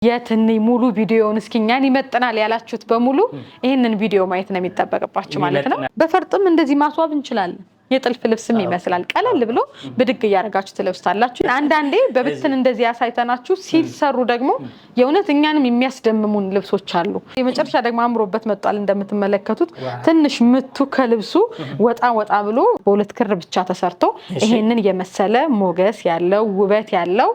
የትኒ ሙሉ ቪዲዮውን እስኪኛን ይመጥናል ያላችሁት በሙሉ ይሄንን ቪዲዮ ማየት ነው የሚጠበቅባችሁ ማለት ነው። በፈርጥም እንደዚህ ማስዋብ እንችላለን። የጥልፍ ልብስም ይመስላል ቀለል ብሎ ብድግ ያረጋችሁ ትለብስታላችሁ። አንዳንዴ በብትን እንደዚህ ያሳይተናችሁ ሲሰሩ ደግሞ የእውነት እኛንም የሚያስደምሙን ልብሶች አሉ። የመጨረሻ ደግሞ አምሮበት መጥቷል። እንደምትመለከቱት ትንሽ ምቱ ከልብሱ ወጣ ብሎ በሁለት ክር ብቻ ተሰርቶ ይሄንን የመሰለ ሞገስ ያለው ውበት ያለው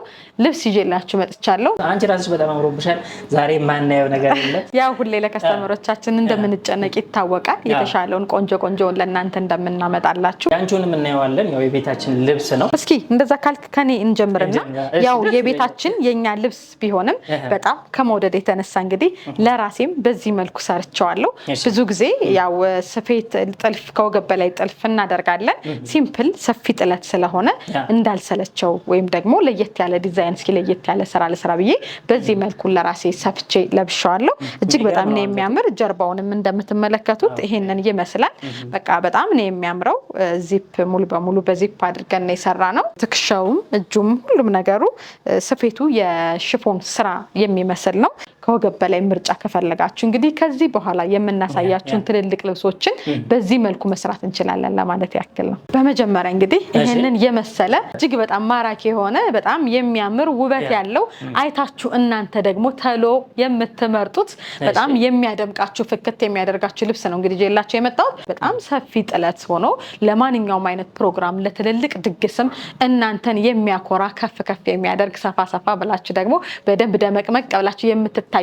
ልብስ ይዤላችሁ መጥቻለሁ። አንቺ ራስሽ በጣም አምሮብሻል። ዛሬ ማናየው ነገር የለም። ያው ሁሌ ለከስተመሮቻችን እንደምንጨነቅ ይታወቃል። የተሻለውን ቆንጆውን ለእናንተ እንደምናመጣላችሁ ያንቺውንም እናየዋለን። ያው የቤታችን ልብስ ነው። እስኪ እንደዛ ካልክ ከኔ እንጀምርና ያው የቤታችን የኛ ልብስ ቢሆንም በጣም ከመውደድ የተነሳ እንግዲህ ለራሴም በዚህ መልኩ ሰርቻለሁ። ብዙ ጊዜ ያው ስፌት ጥልፍ ከወገብ በላይ ጥልፍ እናደርጋለን። ሲምፕል ሰፊ ጥለት ስለሆነ እንዳልሰለቸው ወይም ደግሞ ለየት ያለ ዲዛይን እስኪ ለየት ያለ ስራ ለስራ ብዬ በዚህ መልኩ ለራሴ ሰፍቼ ለብሻለሁ። እጅግ በጣም ነው የሚያምር። ጀርባውንም እንደምትመለከቱት ይሄንን ይመስላል። በቃ በጣም ነው የሚያምረው። ዚፕ ሙሉ በሙሉ በዚፕ አድርገን ነው የሰራነው። ትክሻውም እጁም ሁሉም ነገሩ ስፌቱ የሽፎን ስራ የሚመስል ነው። ከወገብ በላይ ምርጫ ከፈለጋችሁ እንግዲህ ከዚህ በኋላ የምናሳያችሁን ትልልቅ ልብሶችን በዚህ መልኩ መስራት እንችላለን ለማለት ያክል ነው። በመጀመሪያ እንግዲህ ይሄንን የመሰለ እጅግ በጣም ማራኪ የሆነ በጣም የሚያምር ውበት ያለው አይታችሁ እናንተ ደግሞ ተሎ የምትመርጡት በጣም የሚያደምቃችሁ ፍክት የሚያደርጋችሁ ልብስ ነው እንግዲህ ጀላችሁ የመጣው። በጣም ሰፊ ጥለት ሆኖ ለማንኛውም አይነት ፕሮግራም ለትልልቅ ድግስም እናንተን የሚያኮራ ከፍ የሚያደርግ ሰፋ ብላችሁ ደግሞ በደንብ ደመቅመቅ ብላችሁ የምትታዩበት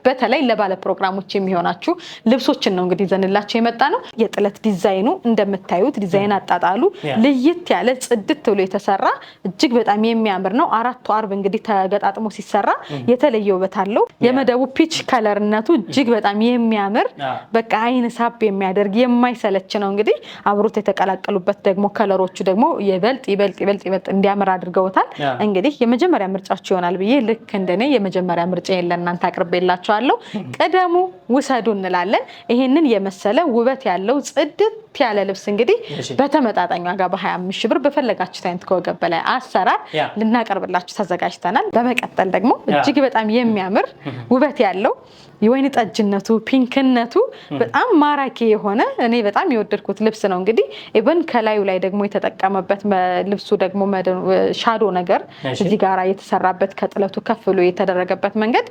በተለይ ለባለ ፕሮግራሞች የሚሆናችሁ ልብሶችን ነው እንግዲህ ዘንላችሁ የመጣ ነው። የጥለት ዲዛይኑ እንደምታዩት ዲዛይን አጣጣሉ ለየት ያለ ጽድት ብሎ የተሰራ እጅግ በጣም የሚያምር ነው። አራቱ አርብ እንግዲህ ተገጣጥሞ ሲሰራ የተለየ ውበት አለው። የመደቡ ፒች ከለርነቱ እጅግ በጣም የሚያምር በቃ አይን ሳብ የሚያደርግ የማይሰለች ነው። እንግዲህ አብሮት የተቀላቀሉበት ደግሞ ከለሮቹ ደግሞ ይበልጥ እንዲያምር አድርገውታል። እንግዲህ የመጀመሪያ ምርጫችሁ ይሆናል ብዬ ልክ እንደኔ የመጀመሪያ ምርጫ ለእናንተ አቅርቤላችኋለሁ። ቀደሙ ውሰዱ እንላለን። ይሄንን የመሰለ ውበት ያለው ጽድት ያለ ልብስ እንግዲህ በተመጣጣኝ ዋጋ በ25 ሺህ ብር በፈለጋችሁት አይነት ከወገብ በላይ አሰራር ልናቀርብላችሁ ተዘጋጅተናል። በመቀጠል ደግሞ እጅግ በጣም የሚያምር ውበት ያለው የወይን ጠጅነቱ ፒንክነቱ በጣም ማራኪ የሆነ እኔ በጣም የወደድኩት ልብስ ነው። እንግዲህ ኢቭን ከላዩ ላይ ደግሞ የተጠቀመበት ልብሱ ደግሞ ሻዶ ነገር እዚህ ጋራ የተሰራበት ከጥለቱ ከፍ ብሎ የተደረገበት መንገድ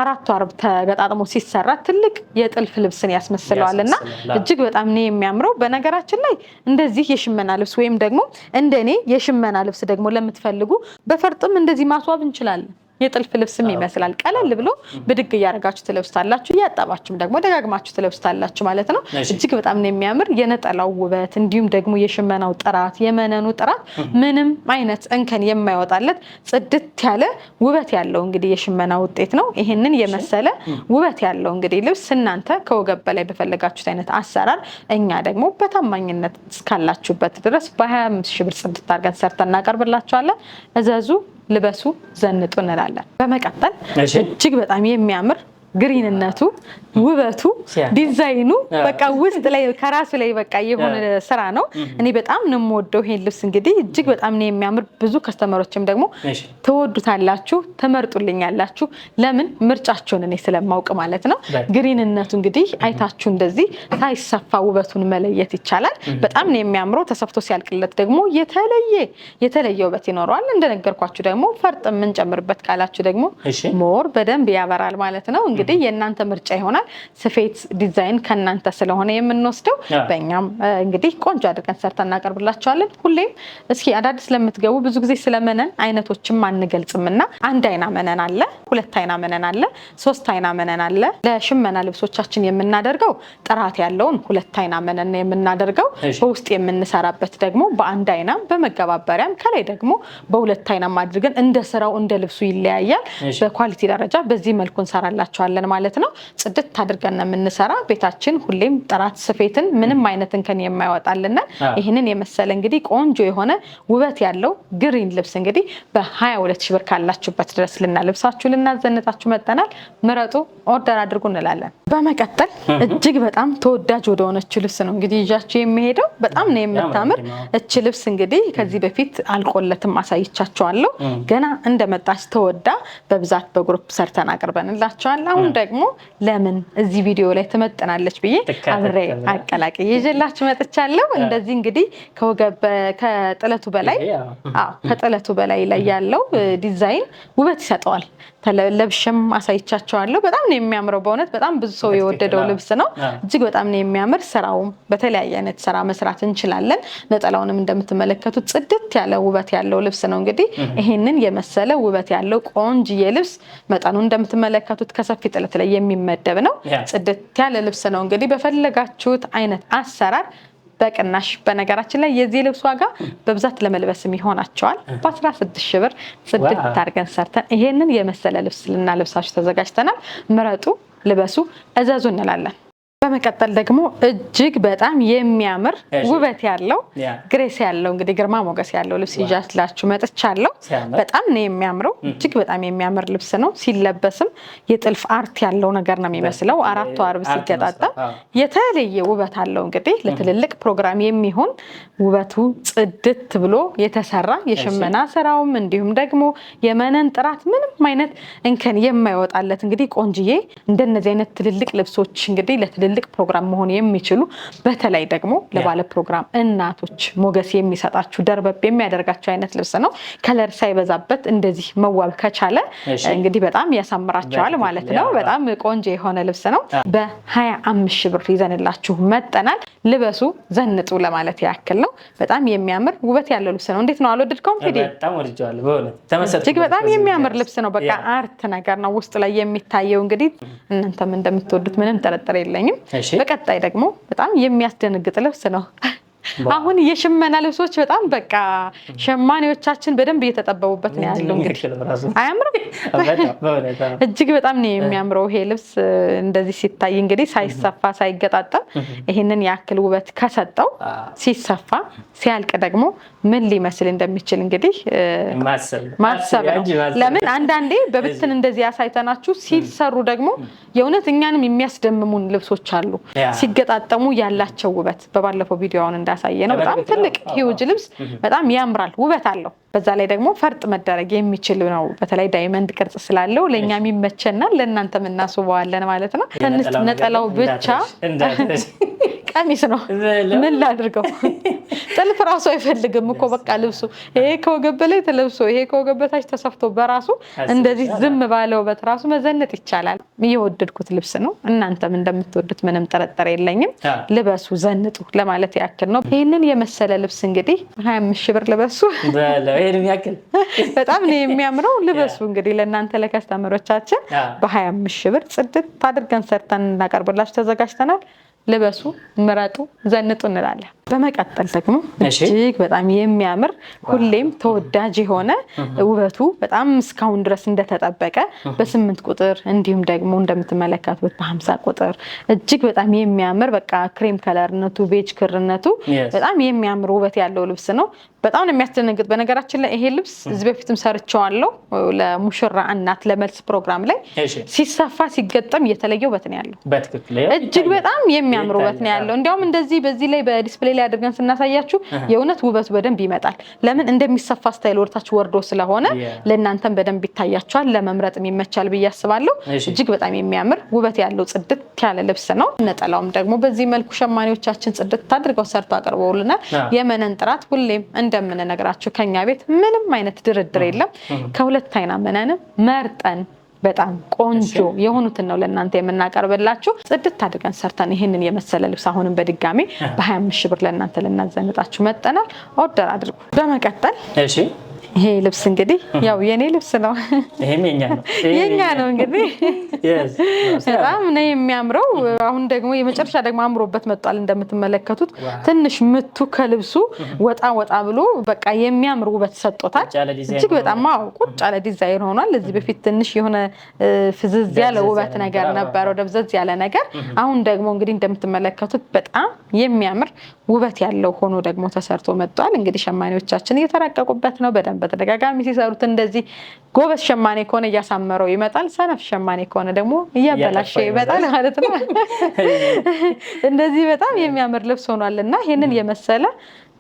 አራቱ አርብ ተገጣጥሞ ሲሰራ ትልቅ የጥልፍ ልብስን ያስመስለዋልና እጅግ በጣም ነው የሚያምረው። በነገራችን ላይ እንደዚህ የሽመና ልብስ ወይም ደግሞ እንደኔ የሽመና ልብስ ደግሞ ለምትፈልጉ በፈርጥም እንደዚህ ማስዋብ እንችላለን። የጥልፍ ልብስም ይመስላል ቀለል ብሎ ብድግ ያረጋችሁ ትለብስታላችሁ። ያጣባችሁም ደግሞ ደጋግማችሁ ትለብስታላችሁ ማለት ነው። እጅግ በጣም ነው የሚያምር። የነጠላው ውበት እንዲሁም ደግሞ የሽመናው ጥራት የመነኑ ጥራት ምንም አይነት እንከን የማይወጣለት ጽድት ያለ ውበት ያለው እንግዲህ የሽመና ውጤት ነው። ይሄንን የመሰለ ውበት ያለው እንግዲህ ልብስ እናንተ ከወገብ በላይ በፈለጋችሁት አይነት አሰራር እኛ ደግሞ በታማኝነት እስካላችሁበት ድረስ በ25 ሺህ ብር ጽድት አድርገን ሰርተን እናቀርብላችኋለን። እዘዙ፣ ልበሱ፣ ዘንጡ እንላለን። በመቀጠል እጅግ በጣም የሚያምር ግሪንነቱ ውበቱ ዲዛይኑ በቃ ውስጥ ላይ ከራሱ ላይ በቃ የሆነ ስራ ነው። እኔ በጣም ነው የምወደው ይሄን ልብስ እንግዲህ እጅግ በጣም ነው የሚያምር። ብዙ ከስተመሮችም ደግሞ ተወዱታላችሁ ተመርጡልኛላችሁ። ለምን ምርጫቸውን እኔ ስለማውቅ ማለት ነው። ግሪንነቱ እንግዲህ አይታችሁ እንደዚህ ሳይሰፋ ውበቱን መለየት ይቻላል። በጣም ነው የሚያምረው። ተሰፍቶ ሲያልቅለት ደግሞ የተለየ ውበት ይኖረዋል። እንደነገርኳችሁ ደግሞ ፈርጥ የምንጨምርበት ካላችሁ ደግሞ ሞር በደንብ ያበራል ማለት ነው። እንግዲህ የእናንተ ምርጫ ይሆናል። ስፌት ዲዛይን ከናንተ ስለሆነ የምንወስደው በእኛም እንግዲህ ቆንጆ አድርገን ሰርተን እናቀርብላችኋለን። ሁሌም እስኪ አዳዲስ ለምትገቡ ብዙ ጊዜ ስለመነን አይነቶችም አንገልጽምና አንድ አይና መነን አለ፣ ሁለት አይና መነን አለ፣ ሶስት አይና መነን አለ። ለሽመና ልብሶቻችን የምናደርገው ጥራት ያለውን ሁለት አይና መነን ነው የምናደርገው። በውስጥ የምንሰራበት ደግሞ በአንድ አይና በመገባበሪያም ከላይ ደግሞ በሁለት አይና አድርገን እንደ ስራው እንደ ልብሱ ይለያያል። በኳሊቲ ደረጃ በዚህ መልኩ እንሰራላችኋለን እንሰራለን ማለት ነው። ጽድት አድርገን የምንሰራ ቤታችን ሁሌም ጥራት ስፌትን ምንም አይነት እንከን የማይወጣልና ይሄንን የመሰለ እንግዲህ ቆንጆ የሆነ ውበት ያለው ግሪን ልብስ እንግዲህ በ22 ሺህ ብር ካላችሁበት ድረስ ልናልብሳችሁ ልናዘንጣችሁ መጥተናል። ምረጡ፣ ኦርደር አድርጉ እንላለን። በመቀጠል እጅግ በጣም ተወዳጅ ወደ ሆነችው ልብስ ነው እንግዲህ ይዣችሁ የሚሄደው። በጣም ነው የምታምር እቺ ልብስ እንግዲህ ከዚህ በፊት አልቆለትም አሳይቻችኋለሁ። ገና እንደመጣች ተወዳ በብዛት በግሩፕ ሰርተን አቅርበንላችኋል። አሁን ደግሞ ለምን እዚህ ቪዲዮ ላይ ትመጥናለች ብዬ አብሬ አቀላቅዬ ይዤላችሁ መጥቻለሁ። እንደዚህ እንግዲህ ከጥለቱ በላይ ከጥለቱ በላይ ላይ ያለው ዲዛይን ውበት ይሰጠዋል። ለብሽም አሳይቻቸዋለሁ። በጣም ነው የሚያምረው። በእውነት በጣም ብዙ ሰው የወደደው ልብስ ነው። እጅግ በጣም ነው የሚያምር። ስራውም በተለያየ አይነት ስራ መስራት እንችላለን። ነጠላውንም እንደምትመለከቱት ጽድት ያለ ውበት ያለው ልብስ ነው። እንግዲህ ይሄንን የመሰለ ውበት ያለው ቆንጅዬ ልብስ መጠኑ እንደምትመለከቱት ከሰፊ ጥለት ላይ የሚመደብ ነው። ጽድት ያለ ልብስ ነው። እንግዲህ በፈለጋችሁት አይነት አሰራር በቅናሽ በነገራችን ላይ የዚህ ልብስ ዋጋ በብዛት ለመልበስም ይሆናቸዋል። በ16 ሺህ ብር ጽድት አድርገን ሰርተን ይሄንን የመሰለ ልብስ ልናለብሳችሁ ተዘጋጅተናል። ምረጡ፣ ልበሱ፣ እዘዙ እንላለን። በመቀጠል ደግሞ እጅግ በጣም የሚያምር ውበት ያለው ግሬስ ያለው እንግዲህ ግርማ ሞገስ ያለው ልብስ ይዣላችሁ መጥቻለሁ። በጣም ነው የሚያምረው። እጅግ በጣም የሚያምር ልብስ ነው። ሲለበስም የጥልፍ አርት ያለው ነገር ነው የሚመስለው። አራቱ አርብ ሲገጣጠም የተለየ ውበት አለው። እንግዲህ ለትልልቅ ፕሮግራም የሚሆን ውበቱ ጽድት ብሎ የተሰራ የሽመና ስራውም እንዲሁም ደግሞ የመነን ጥራት ምንም አይነት እንከን የማይወጣለት እንግዲህ ቆንጅዬ እንደነዚህ አይነት ትልልቅ ልብሶች እንግዲህ ለትልልቅ ፕሮግራም መሆን የሚችሉ በተለይ ደግሞ ለባለ ፕሮግራም እናቶች ሞገስ የሚሰጣችሁ ደርበብ የሚያደርጋችሁ አይነት ልብስ ነው። ከለር ሳይበዛበት እንደዚህ መዋብ ከቻለ እንግዲህ በጣም ያሳምራቸዋል ማለት ነው። በጣም ቆንጆ የሆነ ልብስ ነው። በ25 ሺህ ብር ይዘንላችሁ መጠናል። ልበሱ፣ ዘንጡ ለማለት ያክል ነው። በጣም የሚያምር ውበት ያለው ልብስ ነው። እንዴት ነው? አልወደድከውም? ፊዲ በጣም ወድጄዋለሁ። በእውነት እጅግ በጣም የሚያምር ልብስ ነው። በቃ አርት ነገር ነው ውስጥ ላይ የሚታየው። እንግዲህ እናንተም እንደምትወዱት ምንም ጥርጥር የለኝም። በቀጣይ ደግሞ በጣም የሚያስደነግጥ ልብስ ነው። አሁን የሽመና ልብሶች በጣም በቃ ሸማኔዎቻችን በደንብ እየተጠበቡበት ነው ያለው። እንግዲህ አያምርም? እጅግ በጣም ነው የሚያምረው ይሄ ልብስ እንደዚህ ሲታይ እንግዲህ ሳይሰፋ ሳይገጣጠም ይሄንን ያክል ውበት ከሰጠው ሲሰፋ ሲያልቅ ደግሞ ምን ሊመስል እንደሚችል እንግዲህ ማሰብ ነው። ለምን አንዳንዴ በብትን እንደዚህ ያሳይተናችሁ ሲሰሩ ደግሞ የእውነት እኛንም የሚያስደምሙን ልብሶች አሉ። ሲገጣጠሙ ያላቸው ውበት በባለፈው ቪዲዮውን እንዳሳየ ነው። በጣም ትልቅ ሂውጅ ልብስ በጣም ያምራል፣ ውበት አለው። በዛ ላይ ደግሞ ፈርጥ መደረግ የሚችል ነው። በተለይ ዳይመንድ ቅርጽ ስላለው ለኛም ይመቸናል፣ ለእናንተም እናስበዋለን ማለት ነው። ትንሽ ነጠላው ብቻ ቀሚስ ነው። ምን ላድርገው? ጥልፍ ራሱ አይፈልግም እኮ በቃ ልብሱ ይሄ ከወገብ በላይ ተለብሶ ይሄ ከወገብ በታች ተሰፍቶ በራሱ እንደዚህ ዝም ባለው በት ራሱ መዘነጥ ይቻላል። የወደድኩት ልብስ ነው። እናንተም እንደምትወዱት ምንም ጥርጥር የለኝም። ልበሱ፣ ዘንጡ ለማለት ያክል ነው። ይሄንን የመሰለ ልብስ እንግዲህ 25 ሺህ ብር ልበሱ። በጣም ነው የሚያምረው። ልበሱ እንግዲህ ለእናንተ ለከስተመሮቻችን በ25 ሺህ ብር ጽድት አድርገን ሰርተን እናቀርብላችሁ ተዘጋጅተናል። ልበሱ፣ ምረጡ፣ ዘንጡ እንላለን። በመቀጠል ደግሞ እጅግ በጣም የሚያምር ሁሌም ተወዳጅ የሆነ ውበቱ በጣም እስካሁን ድረስ እንደተጠበቀ በ8 ቁጥር እንዲሁም ደግሞ እንደምትመለከቱት በ50 ቁጥር እጅግ በጣም የሚያምር በቃ ክሬም ከለርነቱ ቤጅ ክርነቱ በጣም የሚያምር ውበት ያለው ልብስ ነው። በጣም ነው የሚያስደነግጥ። በነገራችን ላይ ይሄ ልብስ እዚህ በፊትም ሰርቼዋለሁ ለሙሽራ እናት ለመልስ ፕሮግራም ላይ ሲሰፋ ሲገጠም የተለየ ውበት ነው ያለው። እጅግ በጣም የሚያምር ውበት ነው ያለው። እንዲያውም እንደዚህ በዚህ ላይ በዲስፕሌይ ላይ አድርገን ስናሳያችሁ የእውነት ውበቱ በደንብ ይመጣል። ለምን እንደሚሰፋ ስታይል ወርታችሁ ወርዶ ስለሆነ ለእናንተም በደንብ ይታያችኋል፣ ለመምረጥም ይመቻል ብዬ አስባለሁ። እጅግ በጣም የሚያምር ውበት ያለው ጽድት ያለ ልብስ ነው። ነጠላውም ደግሞ በዚህ መልኩ ሸማኔዎቻችን ጽድት አድርገው ሰርተው አቅርበውልናል። የመነን ጥራት ሁሌም እንደምንነግራችሁ ከኛ ቤት ምንም አይነት ድርድር የለም። ከሁለት አይና መነንም መርጠን በጣም ቆንጆ የሆኑትን ነው ለእናንተ የምናቀርብላችሁ። ጽድት አድርገን ሰርተን ይህንን የመሰለ ልብስ አሁንም በድጋሚ በ25 ሺህ ብር ለእናንተ ልናዘንጣችሁ መጠናል። ኦርደር አድርጉ። በመቀጠል ይሄ ልብስ እንግዲህ ያው የኔ ልብስ ነው። ይሄም የኛ ነው እንግዲህ በጣም ነው የሚያምረው። አሁን ደግሞ የመጨረሻ ደግሞ አምሮበት መጥቷል። እንደምትመለከቱት ትንሽ ምቱ ከልብሱ ወጣ ብሎ በቃ የሚያምር ውበት ሰጥቶታል። እጅግ በጣም ቁጭ ያለ ዲዛይን ሆኗል። እዚህ በፊት ትንሽ የሆነ ፍዝዝ ያለ ውበት ነገር ነበረው፣ ደብዘዝ ያለ ነገር። አሁን ደግሞ እንግዲህ እንደምትመለከቱት በጣም የሚያምር ውበት ያለው ሆኖ ደግሞ ተሰርቶ መጥቷል። እንግዲህ ሸማኔዎቻችን እየተራቀቁበት ነው በደንብ በተደጋጋሚ ሲሰሩት። እንደዚህ ጎበዝ ሸማኔ ከሆነ እያሳመረው ይመጣል፣ ሰነፍ ሸማኔ ከሆነ ደግሞ እያበላሸ ይመጣል ማለት ነው። እንደዚህ በጣም የሚያምር ልብስ ሆኗልና ይሄንን የመሰለ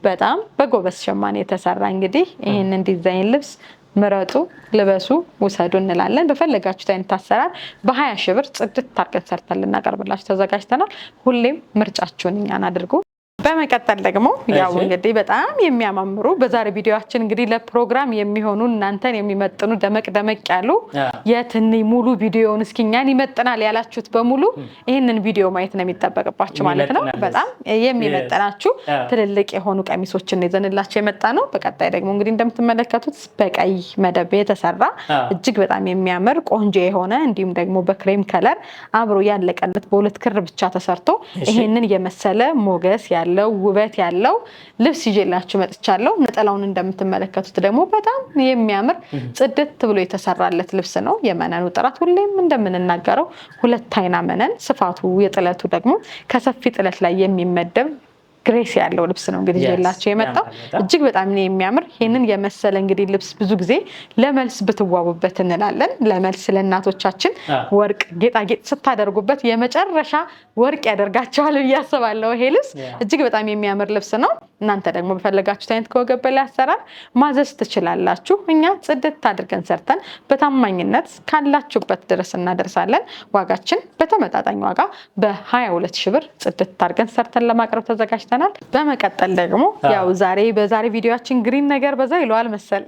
በጣም በጎበዝ ሸማኔ የተሰራ እንግዲህ ይሄንን ዲዛይን ልብስ ምረጡ፣ ልበሱ፣ ውሰዱ እንላለን። በፈለጋችሁት አይነት አሰራር በ20 ሺህ ብር ጽድት አድርገን ሰርተን ልናቀርብላችሁ ተዘጋጅተናል። ሁሌም ምርጫችሁን እኛን አድርጉ። በመቀጠል ደግሞ ያው እንግዲህ በጣም የሚያማምሩ በዛሬ ቪዲዮአችን እንግዲህ ለፕሮግራም የሚሆኑ እናንተን የሚመጥኑ ደመቅ ያሉ የትኒ ሙሉ ቪዲዮውን እስኪኛን ይመጥናል ያላችሁት በሙሉ ይሄንን ቪዲዮ ማየት ነው የሚጠበቅባችሁ ማለት ነው። በጣም የሚመጥናችሁ ትልልቅ የሆኑ ቀሚሶችን ይዘንላችሁ የመጣ ነው። በቀጣይ ደግሞ እንግዲህ እንደምትመለከቱት በቀይ መደብ የተሰራ እጅግ በጣም የሚያምር ቆንጆ የሆነ እንዲሁም ደግሞ በክሬም ከለር አብሮ ያለቀለት በሁለት ክር ብቻ ተሰርቶ ይሄንን የመሰለ ሞገስ ያለው ውበት ያለው ልብስ ይዤላችሁ መጥቻለሁ። ነጠላውን እንደምትመለከቱት ደግሞ በጣም የሚያምር ጽድት ብሎ የተሰራለት ልብስ ነው። የመነኑ ጥራት ሁሌም እንደምንናገረው 2 አይና መነን፣ ስፋቱ የጥለቱ ደግሞ ከሰፊ ጥለት ላይ የሚመደብ ግሬስ ያለው ልብስ ነው እንግዲህ ይዤላችሁ የመጣው። እጅግ በጣም ነው የሚያምር። ይሄንን የመሰለ እንግዲህ ልብስ ብዙ ጊዜ ለመልስ ብትዋቡበት እንላለን። ለመልስ ለእናቶቻችን ወርቅ ጌጣጌጥ ስታደርጉበት የመጨረሻ ወርቅ ያደርጋቸዋል ብዬ አስባለሁ። ይሄ ልብስ እጅግ በጣም የሚያምር ልብስ ነው። እናንተ ደግሞ በፈለጋችሁት አይነት ከወገብ በላይ አሰራር ማዘዝ ትችላላችሁ። እኛ ጽድት አድርገን ሰርተን በታማኝነት ካላችሁበት ድረስ እናደርሳለን። ዋጋችን በተመጣጣኝ ዋጋ በ22 ሺህ ብር ጽድት አድርገን ሰርተን ለማቅረብ ተዘጋጅተናል። በመቀጠል ደግሞ ያው በዛሬ ቪዲዮአችን ግሪን ነገር በዛ ይለዋል መሰል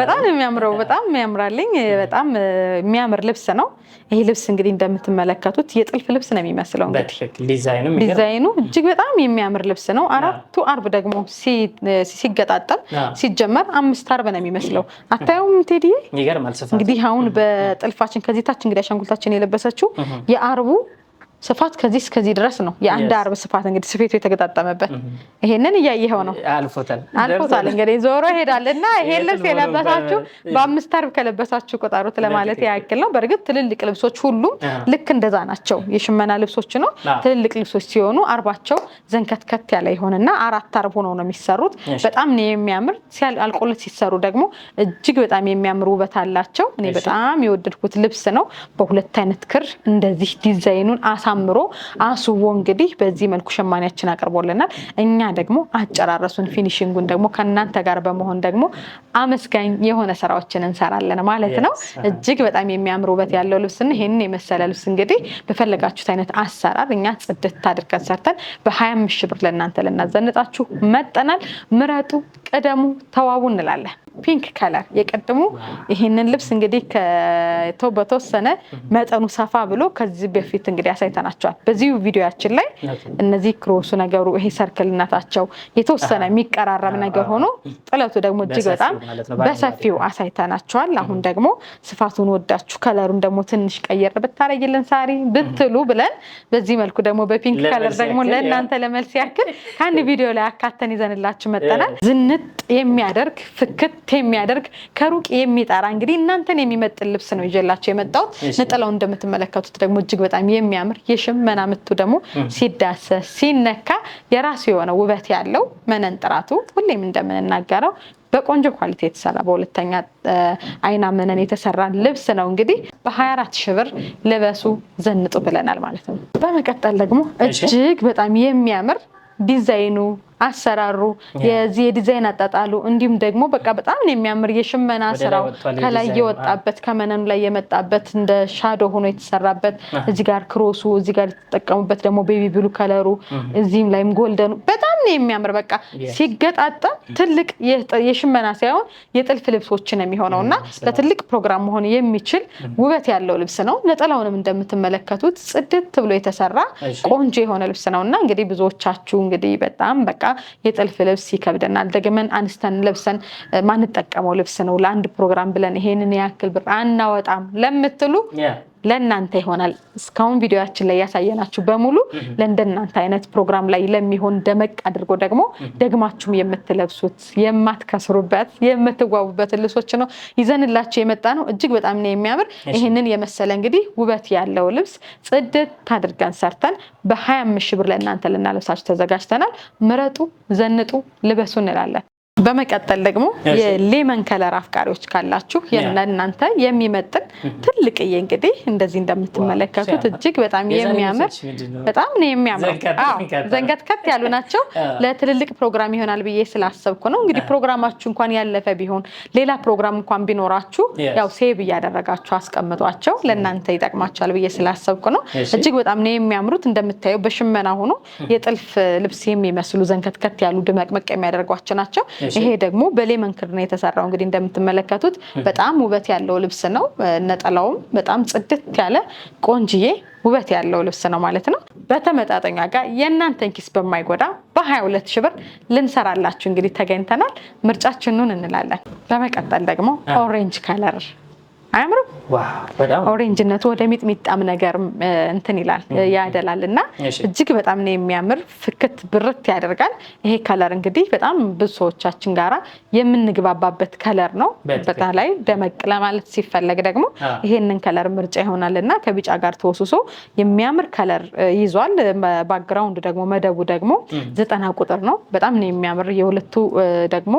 በጣም የሚያምረው በጣም የሚያምራልኝ በጣም የሚያምር ልብስ ነው። ይሄ ልብስ እንግዲህ እንደምትመለከቱት የጥልፍ ልብስ ነው የሚመስለው። እንግዲህ ዲዛይኑ እጅግ በጣም የሚያምር ልብስ ነው። 4 አርብ ደግሞ ሲገጣጠም ሲጀመር 5 አርብ ነው የሚመስለው። አታዩም ቴዲ? እንግዲህ አሁን በጥልፋችን ከዚህ ታች እንግዲህ አሻንጉልታችን የለበሰችው የአርቡ ስፋት ከዚህ እስከዚህ ድረስ ነው። የአንድ አርብ ስፋት እንግዲህ ስፌቱ የተገጣጠመበት ይሄንን እያየኸው ነው። አልፎታል እንግዲህ ዞሮ ይሄዳልና ይሄን ልብስ የለበሳችሁ በ5 አርብ ከለበሳችሁ ቁጠሩት ለማለት ያክል ነው። በእርግጥ ትልልቅ ልብሶች ሁሉም ልክ እንደዛ ናቸው። የሽመና ልብሶች ነው። ትልልቅ ልብሶች ሲሆኑ አርባቸው ዘንከትከት ያለ ይሆንና 4 አርብ ሆነው ነው የሚሰሩት። በጣም ነው የሚያምር። አልቆለት ሲሰሩ ደግሞ እጅግ በጣም የሚያምር ውበት አላቸው። እኔ በጣም የወደድኩት ልብስ ነው። በሁለት አይነት ክር እንደዚህ ዲዛይኑን አሳምሮ አስቦ እንግዲህ በዚህ መልኩ ሸማኔያችን አቅርቦልናል። እኛ ደግሞ አጨራረሱን ፊኒሺንጉን ደግሞ ከእናንተ ጋር በመሆን ደግሞ አመስጋኝ የሆነ ስራዎችን እንሰራለን ማለት ነው። እጅግ በጣም የሚያምር ውበት ያለው ልብስና ይሄንን የመሰለ ልብስ እንግዲህ በፈለጋችሁት አይነት አሰራር እኛ ጽድት አድርገን ሰርተን በ25 ሺህ ብር ለእናንተ ልናዘንጣችሁ መጠናል። ምረጡ፣ ቅደሙ፣ ተዋቡ እንላለን። ፒንክ ከለር የቀድሙ ይሄንን ልብስ እንግዲህ በተወሰነ መጠኑ ሰፋ ብሎ ከዚህ በፊት እንግዲህ አሳይተናቸዋል በዚህ ቪዲዮአችን ላይ። እነዚህ ክሮሱ ነገሩ ይሄ ሰርክልነታቸው የተወሰነ የሚቀራረብ ነገር ሆኖ ጥለቱ ደግሞ እጅግ በጣም በሰፊው አሳይተናቸዋል። አሁን ደግሞ ስፋቱን ወዳችሁ ከለሩን ደግሞ ትንሽ ቀየር ብታረጊልን ሳሪ ብትሉ ብለን በዚህ መልኩ ደግሞ በፒንክ ከለር ደግሞ ለእናንተ ለመልስ ያክል ከአንድ ቪዲዮ ላይ አካተን ይዘንላችሁ መጠናል። ዝንጥ የሚያደርግ ፍክት የሚያደርግ ከሩቅ የሚጠራ እንግዲህ እናንተን የሚመጥን ልብስ ነው ይዤላችሁ የመጣሁት። ነጠላው እንደምትመለከቱት ደግሞ እጅግ በጣም የሚያምር የሽመና ምቱ ደግሞ ሲዳሰስ ሲነካ የራሱ የሆነ ውበት ያለው መነን ጥራቱ ሁሌም እንደምንናገረው በቆንጆ ኳሊቲ የተሰራ በሁለተኛ አይና መነን የተሰራ ልብስ ነው። እንግዲህ በ24 ሺህ ብር ልበሱ ዘንጡ ብለናል ማለት ነው። በመቀጠል ደግሞ እጅግ በጣም የሚያምር ዲዛይኑ አሰራሩ የዚህ የዲዛይን አጣጣሉ እንዲሁም ደግሞ በቃ በጣም የሚያምር የሽመና ስራው ከላይ የወጣበት ከመነኑ ላይ የመጣበት እንደ ሻዶ ሆኖ የተሰራበት እዚህ ጋር ክሮሱ እዚህ ጋር የተጠቀሙበት ደግሞ ቤቢ ብሉ ከለሩ እዚህም ላይም ጎልደኑ በጣም ነው የሚያምር። በቃ ሲገጣጣም ትልቅ የሽመና ሳይሆን የጥልፍ ልብሶችን የሚሆነውና ለትልቅ ፕሮግራም መሆን የሚችል ውበት ያለው ልብስ ነው። ነጠላውንም እንደምትመለከቱት ጽድት ብሎ የተሰራ ቆንጆ የሆነ ልብስ ነውና እንግዲህ ብዙዎቻችሁ እንግዲህ በጣም በቃ የጥልፍ ልብስ ይከብደናል ደግመን አንስተን ለብሰን ማንጠቀመው ልብስ ነው ለአንድ ፕሮግራም ብለን ይሄንን ያክል ብር አናወጣም ለምትሉ ለእናንተ ይሆናል። እስካሁን ቪዲዮአችን ላይ ያሳየናችሁ በሙሉ ለእንደናንተ አይነት ፕሮግራም ላይ ለሚሆን ደመቅ አድርጎ ደግሞ ደግማችሁም የምትለብሱት የማትከስሩበት የምትዋቡበት ልብሶች ነው ይዘንላችሁ የመጣ ነው። እጅግ በጣም ነው የሚያምር። ይሄንን የመሰለ እንግዲህ ውበት ያለው ልብስ ጽድት አድርገን ሰርተን በ25 ሺህ ብር ለእናንተ ልናለብሳችሁ ተዘጋጅተናል። ምረጡ፣ ዘንጡ፣ ልበሱ እንላለን። በመቀጠል ደግሞ የሌመን ከለር አፍቃሪዎች ካላችሁ የእናንተ የሚመጥን ትልቅዬ እንግዲህ እንደዚህ እንደምትመለከቱት እጅግ በጣም የሚያምር በጣም ነው የሚያምር። ዘንገትከት ያሉ ናቸው። ለትልልቅ ፕሮግራም ይሆናል ብዬ ስላሰብኩ ነው። እንግዲህ ፕሮግራማችሁ እንኳን ያለፈ ቢሆን ሌላ ፕሮግራም እንኳን ቢኖራችሁ ያው ሴቭ እያደረጋችሁ አስቀምጧቸው ለእናንተ ይጠቅማችኋል ብዬ ስላሰብኩ ነው። እጅግ በጣም ነው የሚያምሩት። እንደምታዩ በሽመና ሆኖ የጥልፍ ልብስ የሚመስሉ ዘንከትከት ያሉ ድመቅመቅ የሚያደርጓቸው ናቸው። ይሄ ደግሞ በሌመን ክር ነው የተሰራው። እንግዲህ እንደምትመለከቱት በጣም ውበት ያለው ልብስ ነው። ነጠላውም በጣም ጽድት ያለ ቆንጅዬ ውበት ያለው ልብስ ነው ማለት ነው። በተመጣጣኝ ዋጋ የእናንተን ኪስ በማይጎዳ በ22 ሺህ ብር ልንሰራላችሁ እንግዲህ ተገኝተናል። ምርጫችንን እንላለን። በመቀጠል ደግሞ ኦሬንጅ ከለር አያምርም? በጣም ኦሬንጅነቱ ወደ ሚጥሚጣም ነገር እንትን ይላል ያደላልና እጅግ በጣም ነው የሚያምር። ፍክት ብርት ያደርጋል። ይሄ ከለር እንግዲህ በጣም ብዙ ሰዎቻችን ጋራ የምንግባባበት ከለር ነው። በተለይ ደመቅ ለማለት ሲፈለግ ደግሞ ይሄንን ከለር ምርጫ ይሆናልና ከቢጫ ጋር ተወስሶ የሚያምር ከለር ይዟል። ባክግራውንድ ደግሞ መደቡ ደግሞ 90 ቁጥር ነው። በጣም ነው የሚያምር። የሁለቱ ደግሞ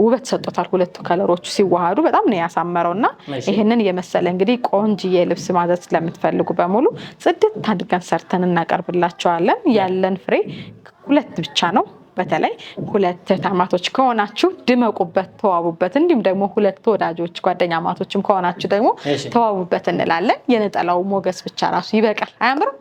ውበት ሰጥቶታል። ሁለቱ ከለሮቹ ሲዋሃዱ በጣም ነው ያሳመረውና ይሄንን የመሰለ እንግዲህ ቆንጅዬ ልብስ ማዘዝ ስለምትፈልጉ በሙሉ ጽድት አድርገን ሰርተን እናቀርብላችኋለን። ያለን ፍሬ 2 ብቻ ነው። በተለይ 2 ታማቶች ከሆናችሁ ድመቁበት፣ ተዋቡበት። እንዲሁም ደግሞ 2 ወዳጆች ጓደኛ ማቶችም ከሆናችሁ ደግሞ ተዋቡበት እንላለን። የነጠላው ሞገስ ብቻ ራሱ ይበቃል። አያምርም?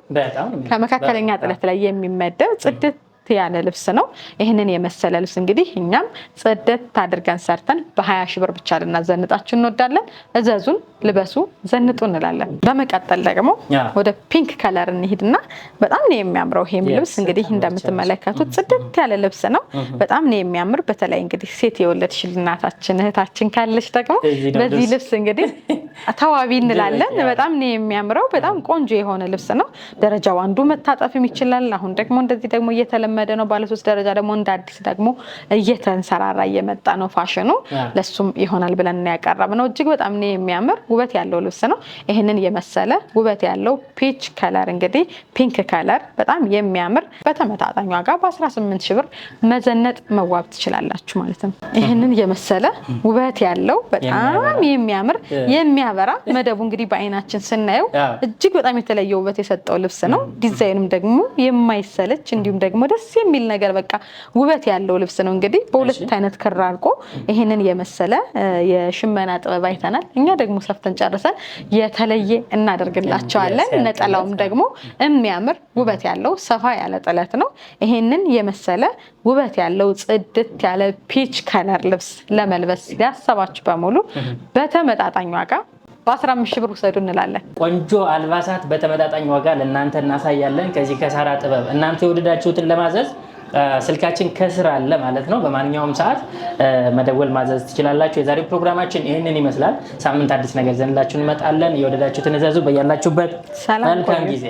ከመካከለኛ ጥለት ላይ የሚመደብ ጽድት ያለ ልብስ ነው። ይሄንን የመሰለ ልብስ እንግዲህ እኛም ጽድት አድርገን ሰርተን በ20 ሺህ ብር ብቻ ልናዘንጣችሁ እንወዳለን። እዘዙን፣ ልበሱ፣ ዘንጡ እንላለን። በመቀጠል ደግሞ ወደ ፒንክ ከለር እንሂድና በጣም ነው የሚያምረው። ይሄም ልብስ እንግዲህ እንደምትመለከቱት ጽድት ያለ ልብስ ነው። በጣም ነው የሚያምር። በተለይ እንግዲህ ሴት የወለድሽ እናታችን እህታችን ካለች ደግሞ በዚህ ልብስ እንግዲህ ተዋቢ እንላለን። በጣም ነው የሚያምረው። በጣም ቆንጆ የሆነ ልብስ ነው። ደረጃው አንዱ መታጠፍም ይችላል። አሁን ደግሞ እንደዚህ ደግሞ እየተለመደ ነው። ባለ 3 ደረጃ ደግሞ እንደ አዲስ ደግሞ እየተንሰራራ እየመጣ ነው ፋሽኑ። ለሱም ይሆናል ብለን ያቀረብነው እጅግ በጣም ነው የሚያምር ውበት ያለው ልብስ ነው። ይሄንን የመሰለ ውበት ያለው ፒች ከለር እንግዲህ ፒንክ ከለር በጣም የሚያምር በተመጣጣኝ ዋጋ በ18 ሺህ ብር መዘነጥ መዋብ ትችላላችሁ ማለት ነው። ይሄንን የመሰለ ውበት ያለው በጣም የሚያምር የሚያበራ መደቡ እንግዲህ በአይናችን ስናየው እጅግ በጣም የተለየ ውበት የሰጠው ልብስ ነው። ዲዛይኑም ደግሞ የማይሰለች እንዲሁም ደግሞ ደስ የሚል ነገር በቃ ውበት ያለው ልብስ ነው። እንግዲህ በ2 አይነት ክር አልቆ ይሄንን የመሰለ የሽመና ጥበብ አይተናል። እኛ ደግሞ ሰፍተን ጨርሰን የተለየ እናደርግላቸዋለን። ነጠላውም ደግሞ የሚያምር ውበት ያለው ሰፋ ያለ ጥለት ነው። ይሄንን የመሰለ ውበት ያለው ጽድት ያለ ፒች ከለር ልብስ ለመልበስ ያሰባችሁ በሙሉ በተመጣጣኝ ዋጋ በ15 ሺህ ብር ውሰዱ እንላለን። ቆንጆ አልባሳት በተመጣጣኝ ዋጋ ለእናንተ እናሳያለን። ከዚህ ከሳራ ጥበብ እናንተ የወደዳችሁትን ለማዘዝ ስልካችን ከስር አለ ማለት ነው። በማንኛውም ሰዓት መደወል ማዘዝ ትችላላችሁ። የዛሬው ፕሮግራማችን ይህንን ይመስላል። ሳምንት አዲስ ነገር ዘንላችሁ እንመጣለን። የወደዳችሁትን እዘዙ። በያላችሁበት መልካም ጊዜ